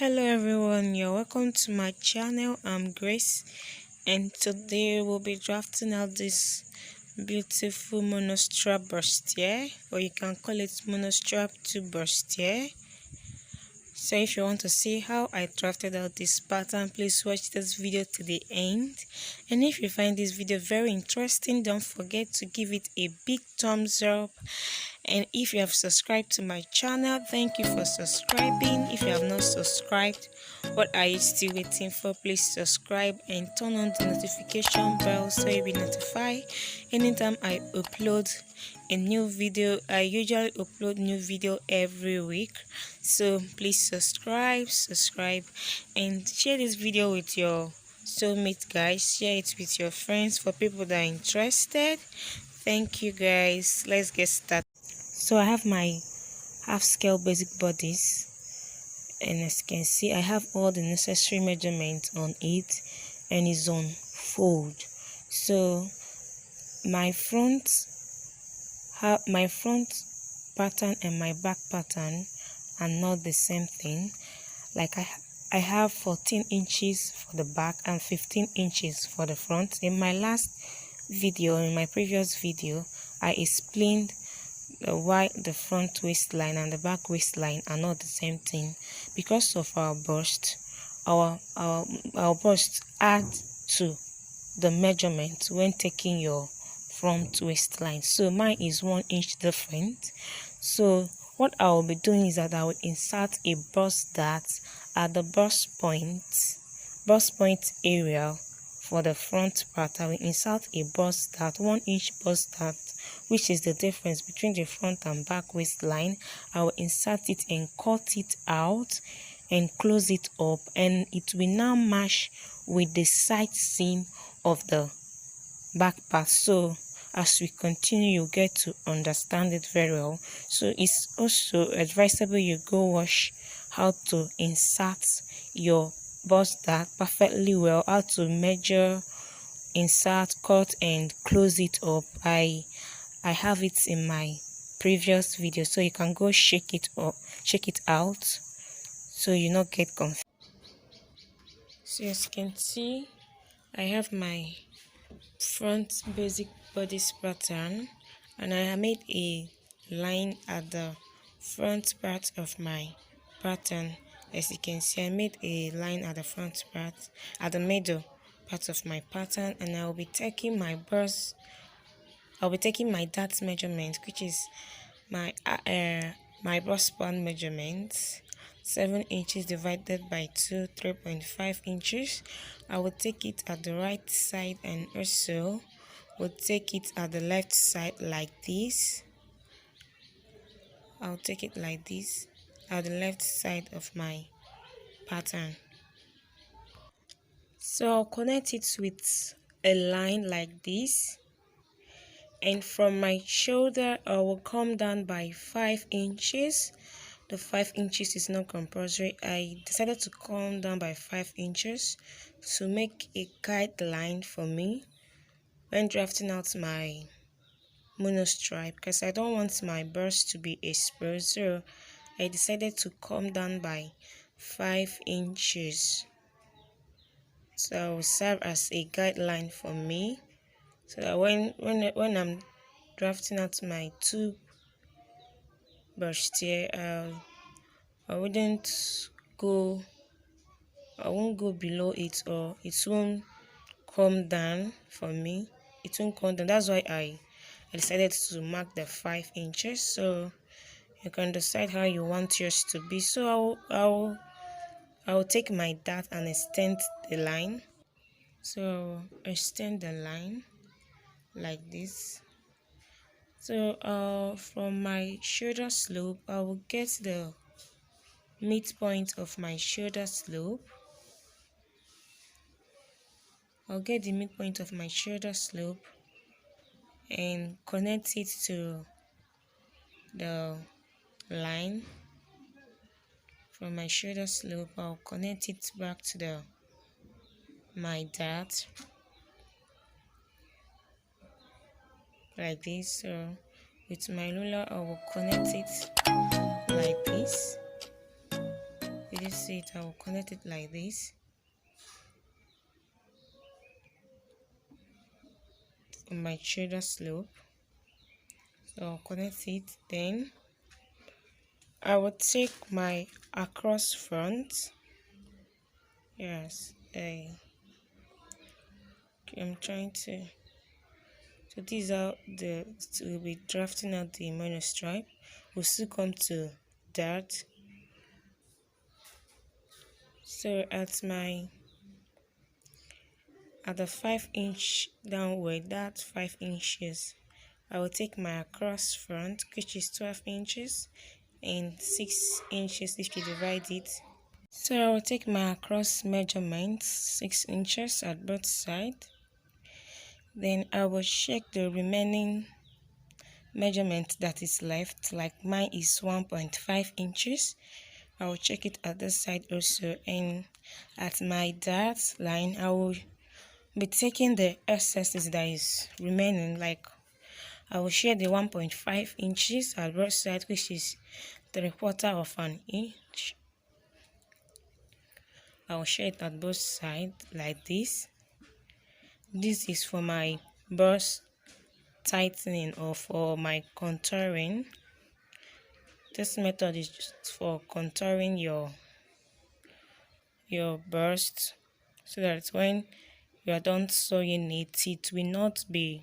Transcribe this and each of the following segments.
Hello everyone, you're welcome to my channel. I'm Grace, and today we'll be drafting out this beautiful monostrap bustier, or you can call it monostrap 2 bustier. So if you want to see how I drafted out this pattern, please watch this video to the end. And if you find this video very interesting, don't forget to give it a big thumbs up. And if you have subscribed to my channel, thank you for subscribing. If you have not subscribed, what are you still waiting for? Please subscribe and turn on the notification bell so you'll be notified anytime I upload a new video. I usually upload new video every week, so please subscribe and share this video with your soulmate guys. Share it with your friends for people that are interested. Thank you guys. Let's get started. So I have my half scale basic bodice, and as you can see I have all the necessary measurements on it, and it's on fold. So my front pattern and my back pattern are not the same thing. Like I have 14 inches for the back and 15 inches for the front. In my previous video, I explained why the front waistline and the back waistline are not the same thing. Because of our bust, our bust add to the measurement when taking your front waistline. So mine is 1 inch different. So what I will be doing is that I will insert a bust dart at the bust point area. For the front part, I will insert a bust dart, 1 inch bust dart, which is the difference between the front and back waistline. I will insert it and cut it out and close it up, and it will now match with the side seam of the back part. So as we continue, you get to understand it very well. So it's also advisable you go watch how to insert your bust dart perfectly well, how to measure, insert, cut and close it up. I have it in my previous video, so you can go check it out so you not get confused. So as you can see, I have my front basic bodice pattern, and I have made a line at the front part of my pattern. As you can see, I made a line at the front part, at the middle part of my pattern, and I will be taking my bust. I'll be taking my dart measurement, which is my bust span measurement, 7 inches divided by 2, 3.5 inches. I will take it at the right side, and also will take it at the left side like this. I'll take it like this at the left side of my pattern. So I'll connect it with a line like this, and from my shoulder I will come down by 5 inches. The 5 inches is not compulsory. I decided to come down by 5 inches to make a guideline for me when drafting out my monostripe, because I don't want my burst to be exposed. So I decided to come down by 5 inches. So it will serve as a guideline for me, so that when I'm drafting out my tube bustier, I won't go below it, or it won't come down for me. It won't come down. That's why I decided to mark the 5 inches. So you can decide how you want yours to be. So I will take my dart and extend the line. So extend the line like this. So from my shoulder slope, I will get the midpoint of my shoulder slope. I'll get the midpoint of my shoulder slope and connect it to the line. From my shoulder slope, I'll connect it back to my dart like this. So with my ruler, I will connect it like this. With Did you see it? I will connect it like this on my shoulder slope. So I'll connect it. Then I will take my across front. Yes, I'm trying to. So these are the, we'll be drafting out the minor stripe. We'll still come to that. So at the 5-inch downward, that 5 inches, I will take my across front, which is 12 inches, and 6 inches if you divide it. So I will take my across measurement, 6 inches at both sides. Then I will check the remaining measurement that is left, like mine is 1.5 inches. I will check it at this side also, and at my dart line I will be taking the excesses that is remaining, like I will share the 1.5 inches at both sides, which is 3/4 of an inch. I will share it at both sides like this. This is for my bust tightening or for my contouring. This method is just for contouring your bust, so that when you are done sewing it, it will not be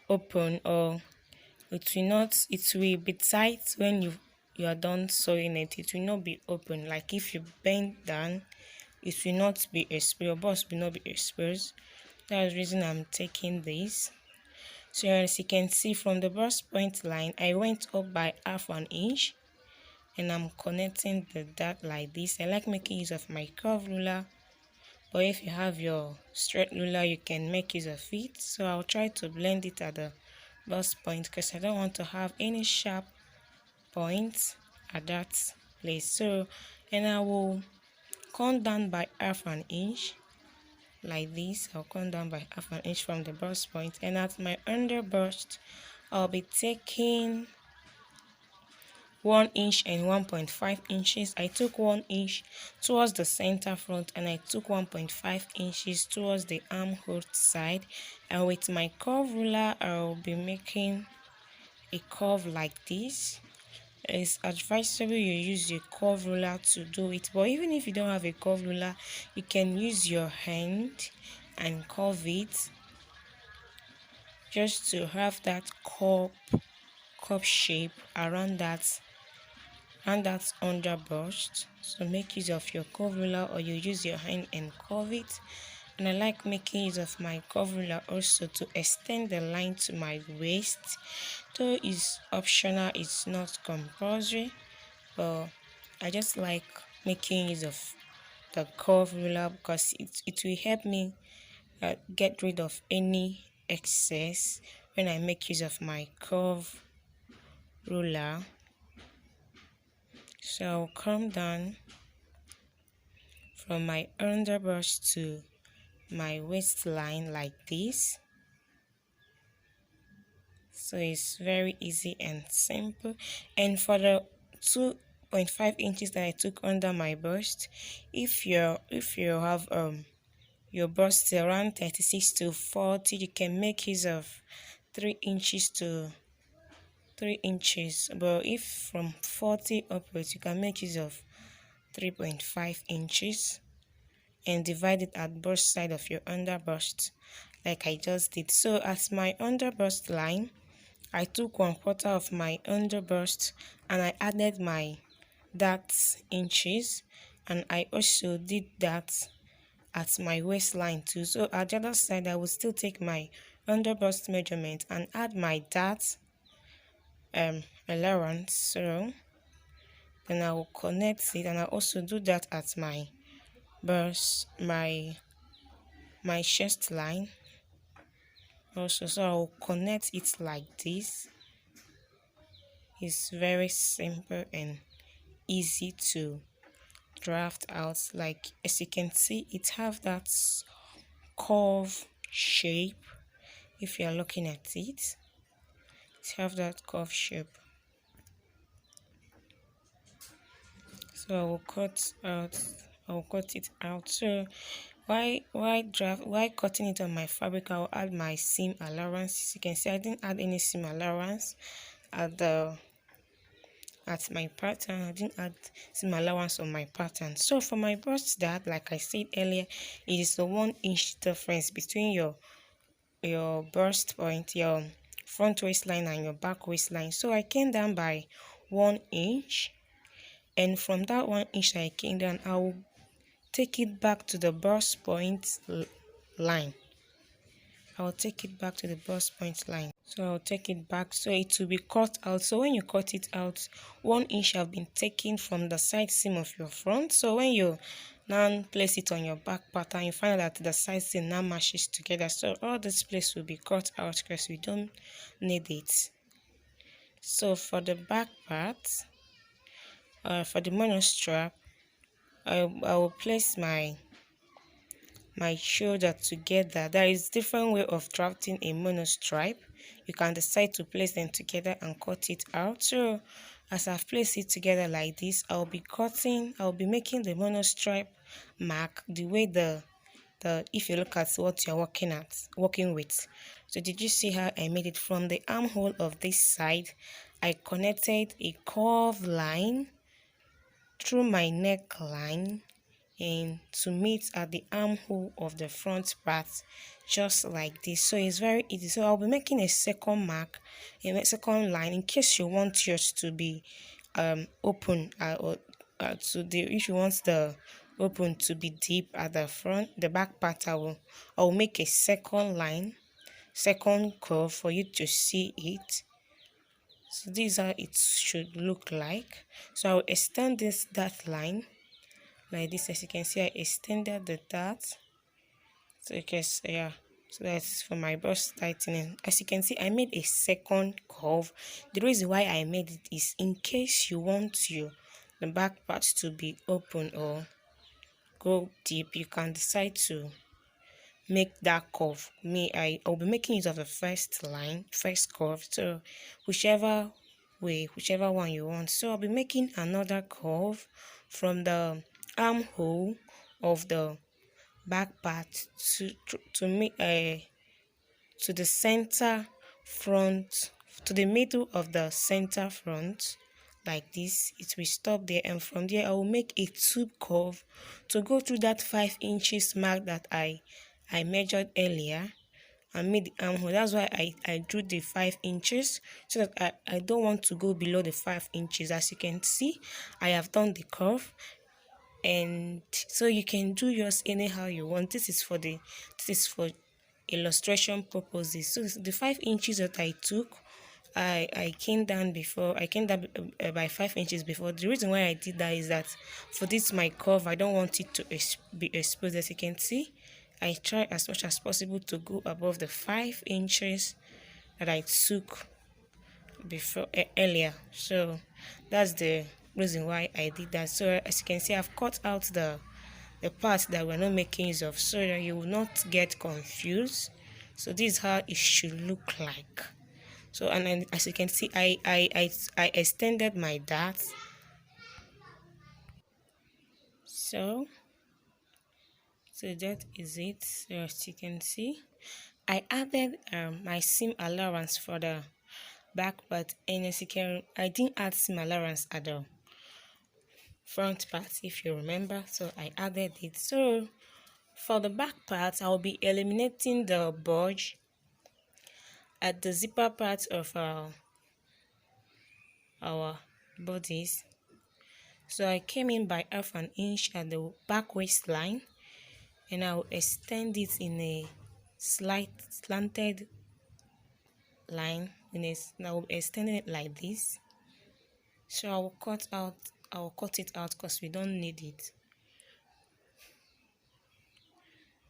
open, or it will be tight when you are done sewing it. It will not be open. Like if you bend down, it will not be exposed. Your bust will not be exposed. That's the reason I'm taking this. So as you can see from the bust point line, I went up by half an inch, and I'm connecting the dart like this. I like making use of my curve ruler, but if you have your straight ruler, you can make use of it. So I'll try to blend it at the bust point because I don't want to have any sharp points at that place. So, and I will come down by half an inch like this. I'll come down by half an inch from the bust point, and at my under bust I'll be taking 1 inch and 1.5 inches. I took 1 inch towards the center front, and I took 1.5 inches towards the armhole side. And with my curve ruler, I'll be making a curve like this. It's advisable you use your curve ruler to do it, but even if you don't have a curve ruler, you can use your hand and curve it just to have that cup shape around that under bust. So make use of your curve ruler, or you use your hand and curve it. And I like making use of my curve ruler also to extend the line to my waist, though it's optional, it's not compulsory, but I just like making use of the curve ruler because it will help me get rid of any excess when I make use of my curve ruler. So I'll come down from my underbust to my waistline like this. So it's very easy and simple. And for the 2.5 inches that I took under my bust, if you have your bust around 36 to 40, you can make use of 3 inches to 3 inches, but if from 40 upwards, you can make use of 3.5 inches and divide it at both side of your under bust like I just did. So at my under bust line, I took 1/4 of my under bust and I added my that inches, and I also did that at my waistline too. So at the other side, I will still take my under bust measurement and add my dart allowance. So then I will connect it, and I also do that at my bust, my chest line also. So I will connect it like this. It's very simple and easy to draft out. Like as you can see, it have that curve shape. If you are looking at it, it have that curve shape. So I will cut it out. So while cutting it on my fabric, I will add my seam allowance. You can see I didn't add any seam allowance at my pattern. I didn't add seam allowance on my pattern. So for my bust dart, like I said earlier, it is the 1 inch difference between your burst point, your front waistline and your back waistline. So I came down by 1 inch, and from that 1 inch I came down, I will take it back to the burst point line. I'll take it back to the burst point line. So I'll take it back so it will be cut out. So when you cut it out, 1 inch have been taken from the side seam of your front. So when you now place it on your back pattern, you find that the side seam now matches together. So all this place will be cut out because we don't need it. So for the back part, for the mono strap, I will place my shoulder together. There is different way of drafting a mono stripe. You can decide to place them together and cut it out. So as I've placed it together like this, I'll be making the mono stripe mark the way if you look at what you're working with. So did you see how I made it? From the armhole of this side, I connected a curved line through my neckline and to meet at the armhole of the front part, just like this. So it's very easy. So I'll be making a second mark, a second line, in case you want yours to be open, or if you want the open to be deep at the front, the back part, I will make a second line, second curve for you to see it. So this is how it should look like. So I'll extend that line like this. As you can see, I extended the dart. So so that's for my bust tightening. As you can see, I made a second curve. The reason why I made it is in case you want the back part to be open or go deep, you can decide to make that curve. I'll be making use of the first curve. So whichever one you want. So I'll be making another curve from the armhole of the back part to the center front, to the middle of the center front, like this. It will stop there, and from there I will make a tube curve to go through that 5 inches mark that I measured earlier and made the armhole. That's why I drew the 5 inches, so that I don't want to go below the 5 inches. As you can see, I have done the curve, and so you can do yours anyhow you want. This is for illustration purposes. So the 5 inches that I took, I came down by 5 inches before. The reason why I did that is that for this my curve, I don't want it to be exposed. As you can see, I try as much as possible to go above the 5 inches that I took before earlier. So that's the reason why I did that. So as you can see, I've cut out the parts that we're not making use of, so that you will not get confused. So this is how it should look like. So, and then as you can see, I extended my dart. So that is it. So as you can see, I added my seam allowance for the back part, and as you can, I didn't add seam allowance at the front part, if you remember. So I added it. So for the back part, I'll be eliminating the bulge at the zipper part of our bodies. So I came in by 1/2 inch at the back waistline, and I'll extend it in a slanted line. I'll extend it like this. So I will cut it out because we don't need it.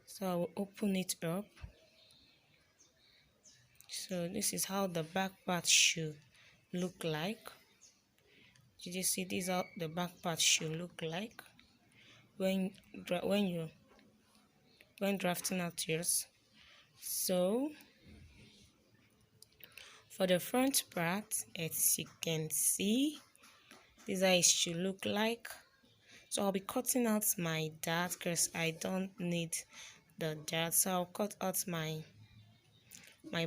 So I will open it up. So this is how the back part should look like. Did you see? This is how the back part should look like when drafting out yours. So for the front part, as you can see, this is how it should look like. So I'll be cutting out my dart because I don't need the dart. So I'll cut out my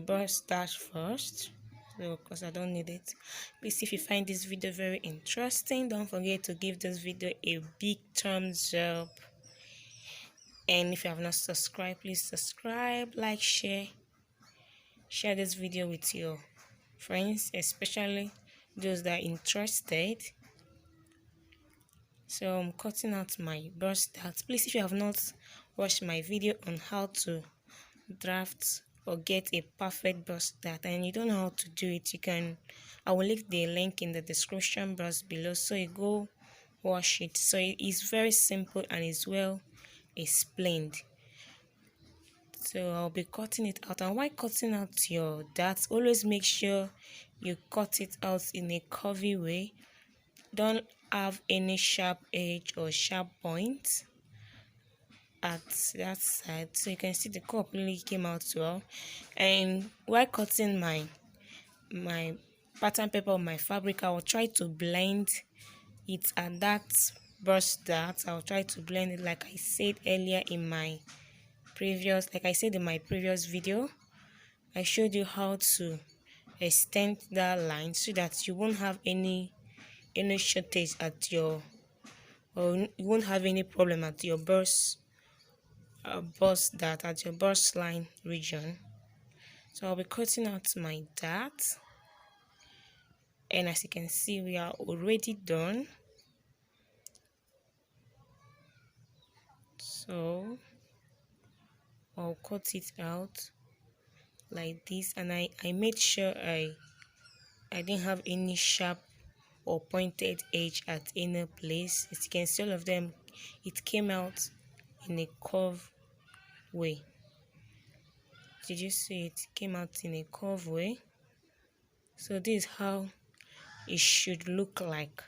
bust dart first. So because I don't need it. Please, if you find this video very interesting, don't forget to give this video a big thumbs up. And if you have not subscribed, please subscribe, like, share this video with your friends, especially those that are interested. So I'm cutting out my bust dart. Please, if you have not watched my video on how to draft or get a perfect bust dart and you don't know how to do it, I will leave the link in the description box below, so you go watch it. So it is very simple and is well explained. So I'll be cutting it out. And while cutting out your darts, always make sure you cut it out in a curvy way. Don't have any sharp edge or sharp point at that side. So you can see the cup really came out well. And while cutting my pattern paper on my fabric, I will try to blend it at that bust dart. I'll try to blend it like I said earlier in my previous video. I showed you how to extend that line so that you won't have any shortage at your, or you won't have any problem at your bust dart, at your bust line region. So I'll be cutting out my dart, and as you can see, we are already done. So I'll cut it out like this, and I made sure I didn't have any sharp or pointed edge at any place. As you can see, all of them, it came out in a curve way. Did you see it came out in a curve way? So this is how it should look like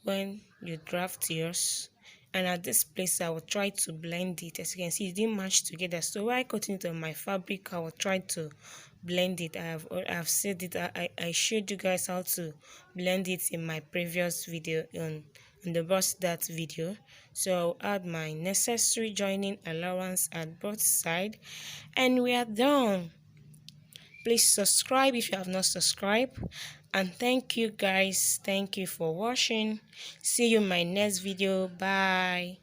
when you draft yours. And at this place, I will try to blend it. As you can see, it didn't match together. So while cutting it on my fabric, I will try to blend it. I've said it. I showed you guys how to blend it in my previous video on the bust dart video. So I'll add my necessary joining allowance at both sides, and we are done. Please subscribe if you have not subscribed, and thank you guys. Thank you for watching. See you in my next video. Bye.